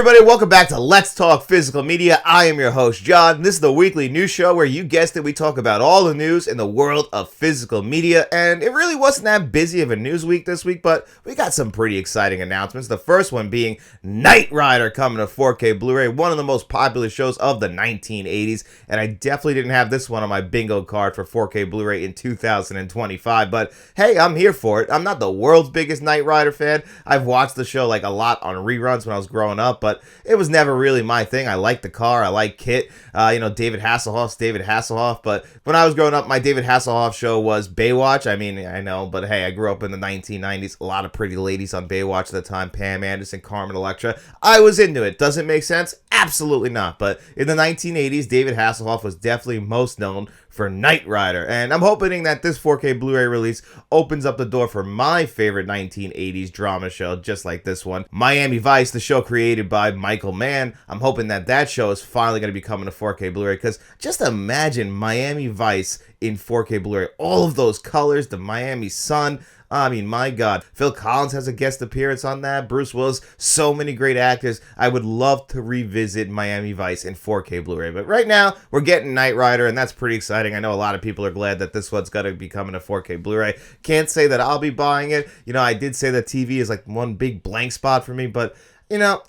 everybody, welcome back to Let's Talk Physical Media. I am your host, John. This is the weekly news show where you guessed it, we talk about all the news in the world of physical media. And it really wasn't that busy of a news week this week, but we got some pretty exciting announcements. The first one being Knight Rider coming to 4K Blu-ray, one of the most popular shows of the 1980s. And I definitely didn't have this one on my bingo card for 4K Blu-ray in 2025. But hey, I'm here for it. I'm not the world's biggest Knight Rider fan. I've watched the show like a lot on reruns when I was growing up, but it was never really my thing. I like the car, I like Kit, David Hasselhoff, but when I was growing up, my David Hasselhoff show was Baywatch. I mean, I know, but hey, I grew up in the 1990s, a lot of pretty ladies on Baywatch at the time, Pam Anderson, Carmen Electra. I was into it. Does it make sense? Absolutely not, but in the 1980s, David Hasselhoff was definitely most known for Knight Rider, and I'm hoping that this 4K Blu-ray release opens up the door for my favorite 1980s drama show, just like this one, Miami Vice, the show created by Michael Mann. I'm hoping that that show is finally going to be coming to 4K Blu-ray, because just imagine Miami Vice in 4K Blu-ray, all of those colors, the Miami sun. I mean, my God. Phil Collins has a guest appearance on that. Bruce Willis, so many great actors. I would love to revisit Miami Vice in 4K Blu-ray. But right now, we're getting Knight Rider, and that's pretty exciting. I know a lot of people are glad that this one's going to be coming to 4K Blu-ray. Can't say that I'll be buying it. I did say that TV is like one big blank spot for me, but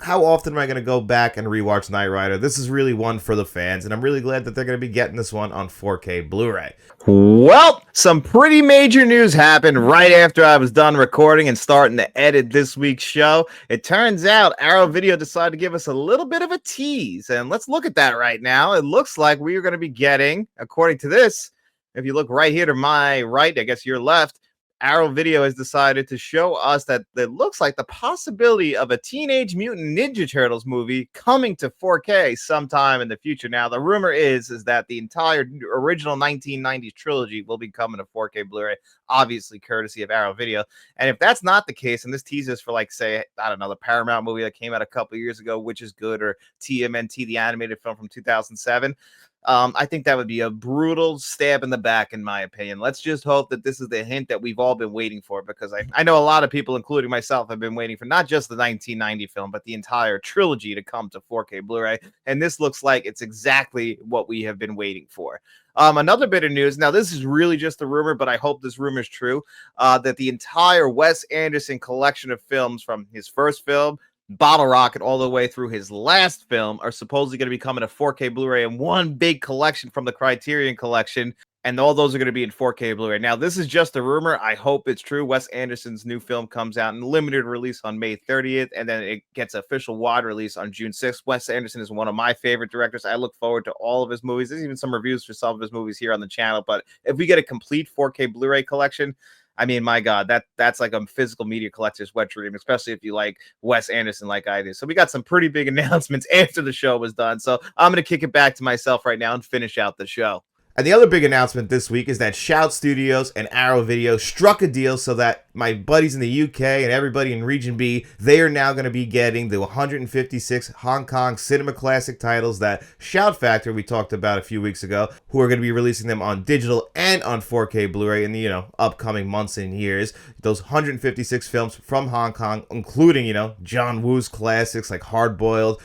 how often am I going to go back and rewatch Knight Rider? This is really one for the fans, and I'm really glad that they're going to be getting this one on 4K Blu-ray. Well, some pretty major news happened right after I was done recording and starting to edit this week's show. It turns out Arrow Video decided to give us a little bit of a tease, and let's look at that right now. It looks like we are going to be getting, according to this, if you look right here to my right, I guess your left, Arrow Video has decided to show us that it looks like the possibility of a Teenage Mutant Ninja Turtles movie coming to 4K sometime in the future. Now, the rumor is that the entire original 1990s trilogy will be coming to 4K Blu-ray, obviously courtesy of Arrow Video. And if that's not the case, and this teases for, like, say, I don't know, the Paramount movie that came out a couple of years ago, which is good, or TMNT, the animated film from 2007, I think that would be a brutal stab in the back, in my opinion. Let's just hope that this is the hint that we've all been waiting for, because I know a lot of people, including myself, have been waiting for not just the 1990 film, but the entire trilogy to come to 4K Blu-ray. And this looks like it's exactly what we have been waiting for. Another bit of news. Now, this is really just a rumor, but I hope this rumor is true, that the entire Wes Anderson collection of films from his first film, Bottle Rocket, all the way through his last film, are supposedly going to be coming to 4K Blu-ray in one big collection from the Criterion collection, and all those are going to be in 4K Blu-ray. Now, this is just a rumor. I hope it's true. Wes Anderson's new film comes out in limited release on May 30th, and then it gets official wide release on June 6th. Wes Anderson is one of my favorite directors. I look forward to all of his movies. There's even some reviews for some of his movies here on the channel, but if we get a complete 4K Blu-ray collection, I mean, my God, that's like a physical media collector's wet dream, especially if you like Wes Anderson like I do. So we got some pretty big announcements after the show was done. So I'm going to kick it back to myself right now and finish out the show. And the other big announcement this week is that Shout Studios and Arrow Video struck a deal so that my buddies in the UK and everybody in Region B, they are now going to be getting the 156 Hong Kong Cinema Classic titles that Shout Factor, we talked about a few weeks ago, who are going to be releasing them on digital and on 4K Blu-ray in the, upcoming months and years. Those 156 films from Hong Kong, including, John Woo's classics like Hard Boiled,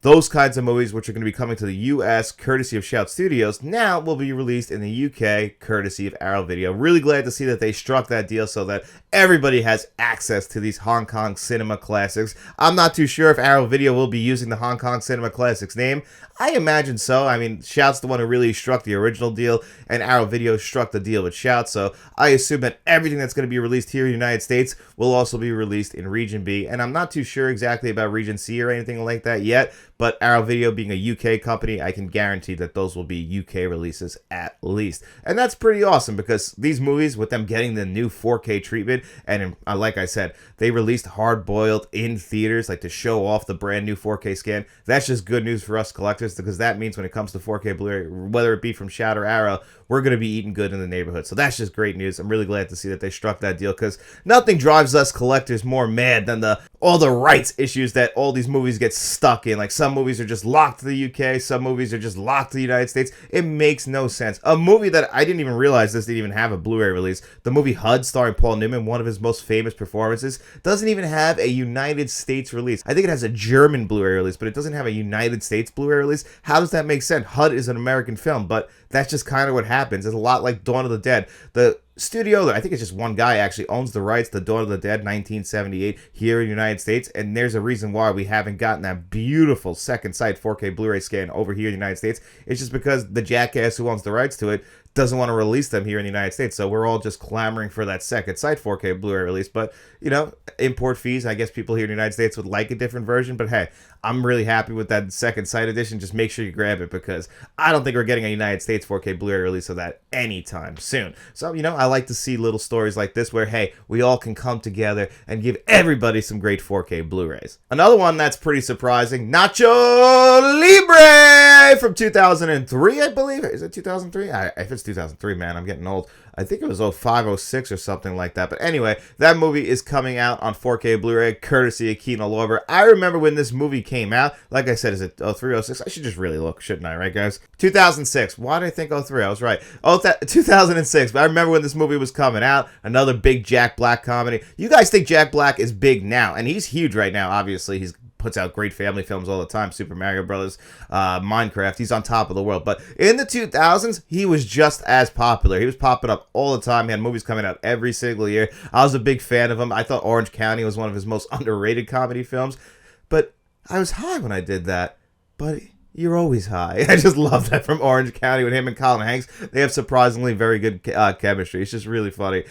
those kinds of movies, which are going to be coming to the U.S. courtesy of Shout Studios, now will be released in the U.K. courtesy of Arrow Video. Really glad to see that they struck that deal so that everybody has access to these Hong Kong Cinema Classics. I'm not too sure if Arrow Video will be using the Hong Kong Cinema Classics name. I imagine so. I mean, Shout's the one who really struck the original deal, and Arrow Video struck the deal with Shout, so I assume that everything that's going to be released here in the United States will also be released in Region B, and I'm not too sure exactly about Region C or anything like that yet, but Arrow Video being a UK company, I can guarantee that those will be UK releases at least. And that's pretty awesome, because these movies, with them getting the new 4K treatment, and like I said, they released Hard Boiled in theaters, like to show off the brand new 4K scan. That's just good news for us collectors, because that means when it comes to 4K Blu-ray, whether it be from Shout or Arrow, we're going to be eating good in the neighborhood. So that's just great news. I'm really glad to see that they struck that deal, because nothing drives us collectors more mad than the all the rights issues that all these movies get stuck in. Like, some movies are just locked to the UK, some movies are just locked to the United States. It makes no sense. A movie that I didn't even realize this didn't even have a Blu-ray release, the movie HUD starring Paul Newman, one of his most famous performances, doesn't even have a United States release. I think it has a German Blu-ray release, but it doesn't have a United States Blu-ray release. How does that make sense? HUD is an American film, but that's just kind of what happens. It's a lot like Dawn of the Dead. The studio, I think it's just one guy actually owns the rights to Dawn of the Dead 1978 here in the United States, and there's a reason why we haven't gotten that beautiful second sight 4K Blu-ray scan over here in the United States. It's just because the jackass who owns the rights to it doesn't want to release them here in the United States, so we're all just clamoring for that second sight 4K Blu-ray release. But, you know, import fees, I guess people here in the United States would like a different version, but hey, I'm really happy with that second sight edition. Just make sure you grab it, because I don't think we're getting a United States 4K Blu-ray release of that anytime soon. So, you know, I like to see little stories like this where, hey, we all can come together and give everybody some great 4K Blu-rays. Another one that's pretty surprising, NACHO LIBRE from 2003, I believe. Is it 2003? If it's 2003, man, I'm getting old. I think it was 05, 06 or something like that. But anyway, that movie is coming out on 4K Blu-ray, courtesy of Kino Lorber. I remember when this movie came out. Like I said, is it 03, 06? I should just really look, shouldn't I, right, guys? 2006. Why did I think 03? I was right. 2006. But I remember when this movie was coming out. Another big Jack Black comedy. You guys think Jack Black is big now, and he's huge right now, obviously. He's puts out great family films all the time. Super Mario Brothers, Minecraft. He's on top of the world. But in the 2000s, he was just as popular. He was popping up all the time. He had movies coming out every single year. I was a big fan of him. I thought Orange County was one of his most underrated comedy films. But I was high when I did that. But you're always high. I just love that from Orange County with him and Colin Hanks. They have surprisingly very good chemistry. It's just really funny.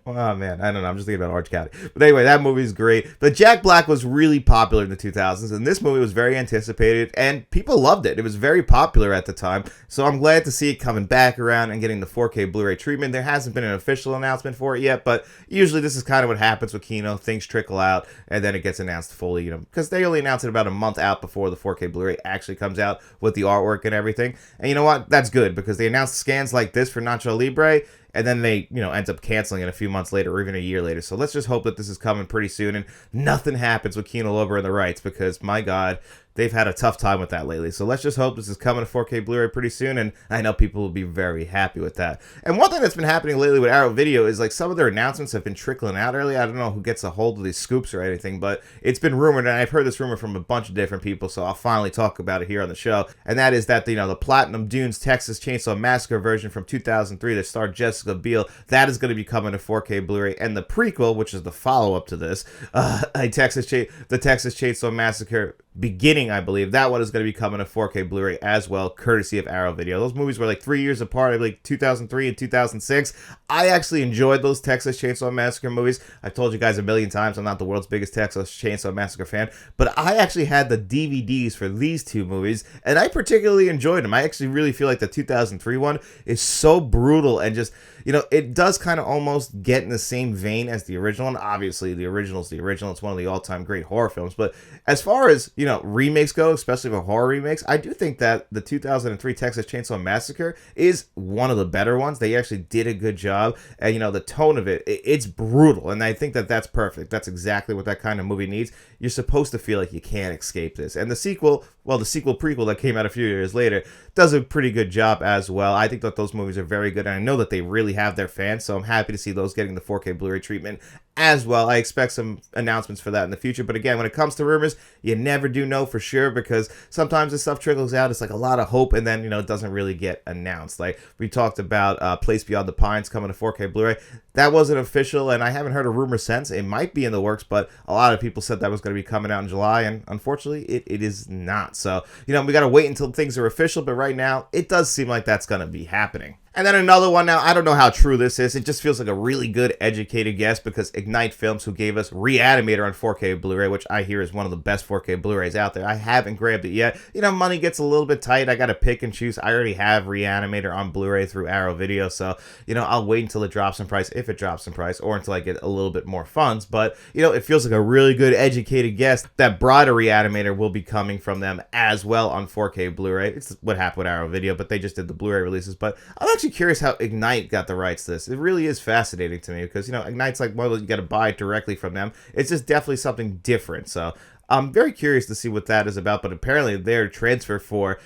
Oh man, I don't know. I'm just thinking about Orange County. But anyway, that movie's great. But Jack Black was really popular in the 2000s, and this movie was very anticipated, and people loved it. It was very popular at the time, so I'm glad to see it coming back around and getting the 4K Blu-ray treatment. There hasn't been an official announcement for it yet, but usually this is kind of what happens with Kino. Things trickle out, and then it gets announced fully, you know, because they only announce it about a month out before the 4K Blu-ray actually comes out with the artwork and everything. And you know what? That's good, because they announced scans like this for Nacho Libre, and then they, you know, ends up canceling it a few months later or even a year later. So let's just hope that this is coming pretty soon and nothing happens with Kino Lorber and the rights, because, my God, they've had a tough time with that lately. So let's just hope this is coming to 4K Blu-ray pretty soon, and I know people will be very happy with that. And one thing that's been happening lately with Arrow Video is, like, some of their announcements have been trickling out early. I don't know who gets a hold of these scoops or anything, but it's been rumored, and I've heard this rumor from a bunch of different people, so I'll finally talk about it here on the show. And that is that, you know, the Platinum Dunes Texas Chainsaw Massacre version from 2003 that starred Jessica Biel, that is going to be coming to 4K Blu-ray. And the prequel, which is the follow-up to this, the Texas Chainsaw Massacre Beginning, I believe, that one is going to be coming to 4K Blu-ray as well, courtesy of Arrow Video. Those movies were like 3 years apart, like 2003 and 2006. I actually enjoyed those Texas Chainsaw Massacre movies. I've told you guys a million times I'm not the world's biggest Texas Chainsaw Massacre fan, but I actually had the DVDs for these two movies, and I particularly enjoyed them. I actually really feel like the 2003 one is so brutal, and just, you know, it does kind of almost get in the same vein as the original. And obviously, the original is the original. It's one of the all-time great horror films. But as far as, you know, remakes go, especially for horror remakes, I do think that the 2003 Texas Chainsaw Massacre is one of the better ones. They actually did a good job. And, you know, the tone of it, it's brutal. And I think that that's perfect. That's exactly what that kind of movie needs. You're supposed to feel like you can't escape this. And the sequel, well, the sequel prequel that came out a few years later does a pretty good job as well. I think that those movies are very good, and I know that they really have their fans, so I'm happy to see those getting the 4K Blu-ray treatment as well. I expect some announcements for that in the future, but again, when it comes to rumors, you never do know for sure, because sometimes this stuff trickles out. It's like a lot of hope, and then, you know, it doesn't really get announced. Like we talked about Place Beyond the Pines coming to 4K Blu-ray. That wasn't official, and I haven't heard a rumor since. It might be in the works, but a lot of people said that was going to be coming out in July, and unfortunately, it is not. So, you know, we got to wait until things are official, but right now, it does seem like that's going to be happening. And then another one now, I don't know how true this is. It just feels like a really good educated guess, because Ignite Films, who gave us Reanimator on 4K Blu-ray, which I hear is one of the best 4K Blu-rays out there. I haven't grabbed it yet. You know, money gets a little bit tight. I got to pick and choose. I already have Reanimator on Blu-ray through Arrow Video, so, you know, I'll wait until it drops in price, if it drops in price, or until I get a little bit more funds. But, you know, it feels like a really good educated guess that Bride of Reanimator will be coming from them as well on 4K Blu-ray. It's what happened with Arrow Video, but they just did the Blu-ray releases. But I'm actually actually curious how Ignite got the rights to this. It really is fascinating to me because, you know, Ignite's like, well, you got to buy it directly from them. It's just definitely something different. So I'm very curious to see what that is about. But apparently their transfer for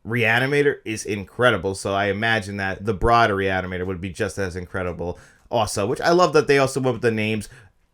Reanimator is incredible. So I imagine that the broader Reanimator would be just as incredible also, which I love that they also went with the names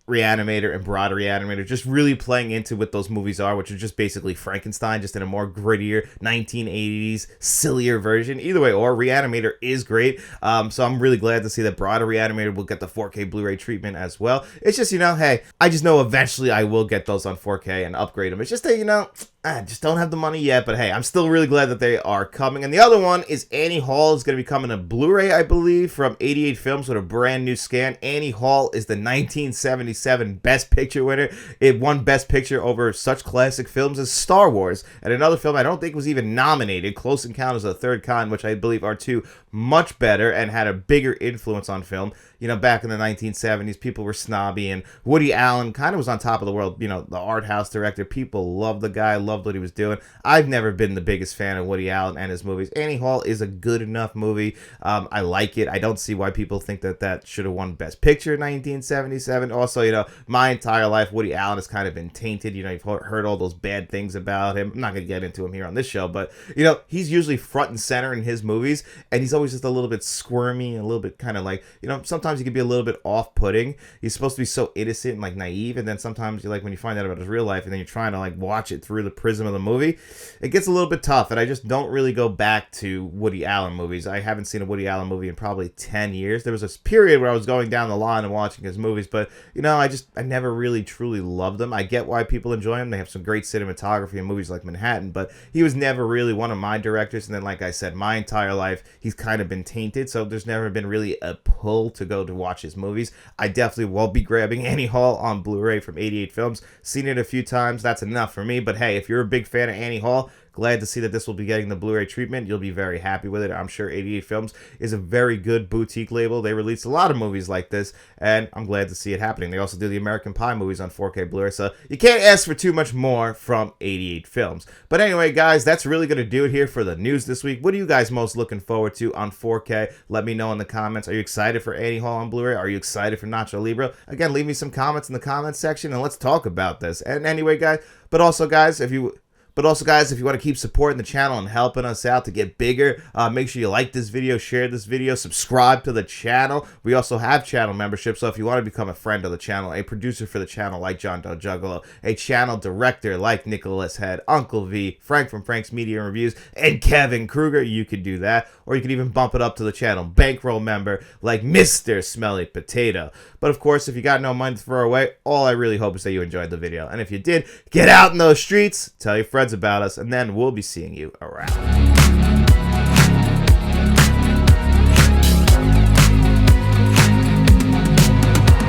Reanimator and Broader Reanimator, just really playing into what those movies are, which is just basically Frankenstein, just in a more grittier 1980s sillier version. Either way, or Reanimator is great. So I'm really glad to see that Broader Reanimator will get the 4K Blu-ray treatment as well. It's just, you know, hey, I just know eventually I will get those on 4K and upgrade them. It's just that, you know, I just don't have the money yet, but hey, I'm still really glad that they are coming. And the other one is Annie Hall is going to be coming to Blu-ray, I believe, from 88 Films with a brand new scan. Annie Hall is the 1977 Best Picture winner. It won Best Picture over such classic films as Star Wars and another film I don't think was even nominated, Close Encounters of the Third Kind, which I believe are two much better and had a bigger influence on film. You know, back in the 1970s, people were snobby, and Woody Allen kind of was on top of the world. You know, the art house director. People loved the guy, loved what he was doing. I've never been the biggest fan of Woody Allen and his movies. Annie Hall is a good enough movie. I like it. I don't see why people think that that should have won Best Picture in 1977. Also, you know, my entire life, Woody Allen has kind of been tainted. You know, you've heard all those bad things about him. I'm not going to get into him here on this show, but, you know, he's usually front and center in his movies, and he's always just a little bit squirmy, a little bit kind of like, you know, sometimes he can be a little bit off-putting. He's supposed to be so innocent and like naive, and then sometimes you like when you find out about his real life and then you're trying to like watch it through the prism of the movie, it gets a little bit tough. And I just don't really go back to Woody Allen movies. I haven't seen a Woody Allen movie in probably 10 years. There was this period where I was going down the line and watching his movies, but you know, I never really truly loved them. I get why people enjoy them. They have some great cinematography in movies like Manhattan, but he was never really one of my directors. And then, like I said, my entire life he's kind of been tainted, so there's never been really a pull to go to watch his movies. I definitely will be grabbing Annie Hall on Blu-ray from 88 Films. Seen it a few times. That's enough for me. But hey, if you're a big fan of Annie Hall, glad to see that this will be getting the Blu-ray treatment. You'll be very happy with it. I'm sure 88 Films is a very good boutique label. They release a lot of movies like this, and I'm glad to see it happening. They also do the American Pie movies on 4K Blu-ray, so you can't ask for too much more from 88 Films. But anyway, guys, that's really going to do it here for the news this week. What are you guys most looking forward to on 4K? Let me know in the comments. Are you excited for Annie Hall on Blu-ray? Are you excited for Nacho Libre? Again, leave me some comments in the comments section, and let's talk about this. And anyway, guys, but also, guys, if you want to keep supporting the channel and helping us out to get bigger, make sure you like this video, share this video, subscribe to the channel. We also have channel membership, so if you want to become a friend of the channel, a producer for the channel like John Doe Juggalo, a channel director like Nicholas Head, Uncle V, Frank from Frank's Media Reviews, and Kevin Kruger, you could do that. Or you could even bump it up to the channel bankroll member like Mr. Smelly Potato. But of course, if you got no money to throw away, all I really hope is that you enjoyed the video. And if you did, get out in those streets, tell your friends about us, and then we'll be seeing you around.